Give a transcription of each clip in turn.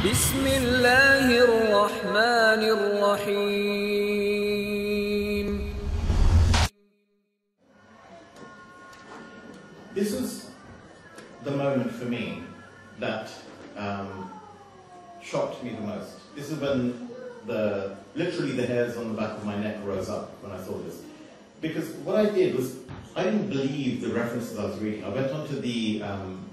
بسم الله الرحمن الرحيم. This was the moment for me that shocked me the most. This is when literally the hairs on the back of my neck rose up when I saw this. Because what I did was, I didn't believe the references I was reading. I went onto the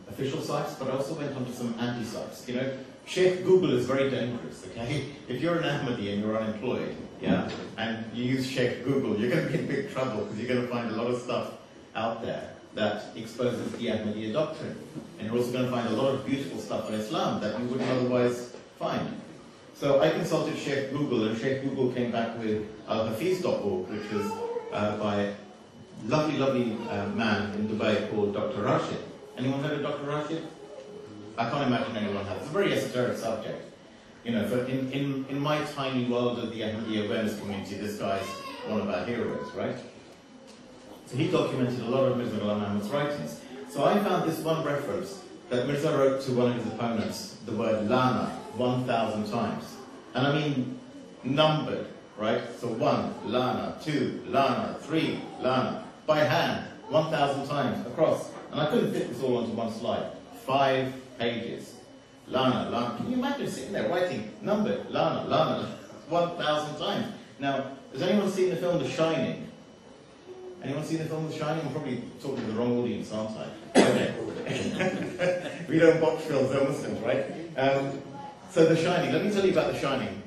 official sites, but I also went onto some anti-sites. You know, Sheikh Google is very dangerous, okay? If you're an Ahmadiyya and you're unemployed, yeah, and you use Sheikh Google, you're going to be in big trouble because you're going to find a lot of stuff out there that exposes the Ahmadiyya doctrine. And you're also going to find a lot of beautiful stuff on Islam that you wouldn't otherwise find. So I consulted Sheikh Google, and Sheikh Google came back with al-hafiz.org, which was by a lovely man in Dubai called Dr. Rashid. Anyone heard of Dr. Rashid? I can't imagine anyone has. It's a very esoteric subject. You know, but in my tiny world of the Ahmadiyya awareness community, this guy's one of our heroes, right? So he documented a lot of Mirza Ghulam Ahmad's writings. So I found this one reference that Mirza wrote to one of his opponents, the word lana, 1,000 times. And I mean numbered, right? So 1, lana, 2, lana, 3, lana, by hand, 1,000 times across. And I couldn't fit this all onto one slide. 5 pages. Lana, lana. Can you imagine sitting there writing numbered, lana, lana, 1,000 times? Now, has anyone seen the film The Shining? Anyone seen the film The Shining? I'm probably talking to the wrong audience, aren't I? Okay. We don't watch films, they're Muslims, right? So The Shining, let me tell you about The Shining.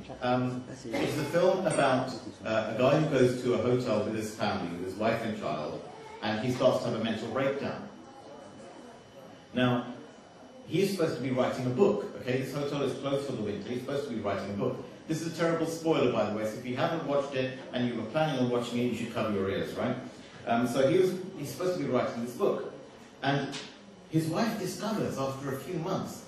It's a film about a guy who goes to a hotel with his family, with his wife and child, and he starts to have a mental breakdown. Now, he's supposed to be writing a book, okay? This hotel is closed for the winter, he's supposed to be writing a book. This is a terrible spoiler, by the way, so if you haven't watched it and you were planning on watching it, you should cover your ears, right? So he's supposed to be writing this book. And his wife discovers after a few months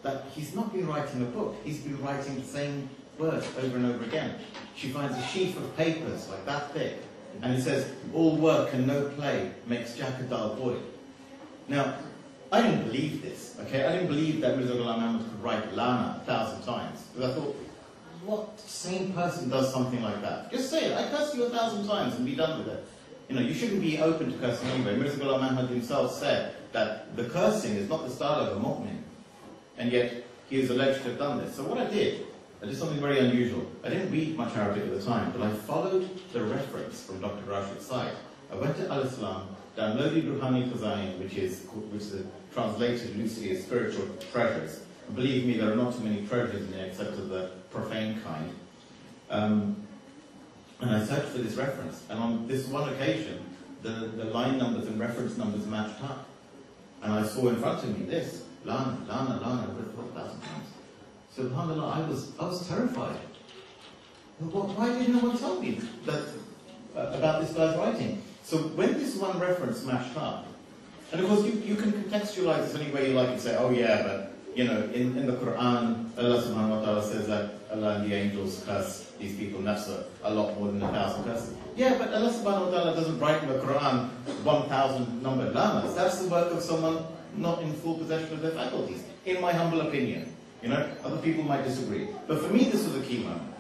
that he's not been writing a book, he's been writing the same words over and over again. She finds a sheaf of papers like that thick, and it says, all work and no play makes Jack a dull boy. Now, I didn't believe this, okay? I didn't believe that Mirza Ghulam Ahmad could write lana 1,000 times. Because I thought, what sane person does something like that? Just say it, I curse you 1,000 times and be done with it. You know, you shouldn't be open to cursing anyway. Mirza Ghulam Ahmad himself said that the cursing is not the style of a mu'min. And yet, he is alleged to have done this. So what I did something very unusual. I didn't read much Arabic at the time, but I followed the reference from Dr. Rashid's site. I went to Al-Islam, downloaded Qadiani, which is translated loosely as spiritual treasures. And believe me, there are not too many treasures in there except of the profane kind. And I searched for this reference, and on this one occasion, the line numbers and reference numbers matched up. And I saw in front of me this, lana, lana, lana, 1,000 times. SubhanAllah, I was terrified. Why did no one tell me that about this guy's writing? So when this one reference matched up, and of course you can contextualize this any way you like and say, oh yeah, but you know, in the Quran, Allah subhanahu wa ta'ala says that Allah and the angels curse these people nafsa a lot more than 1,000 curses. Yeah, but Allah subhanahu wa ta'ala doesn't write in the Quran 1,000 numbered lanas. That's the work of someone not in full possession of their faculties, in my humble opinion. You know, other people might disagree. But for me, this was a key moment.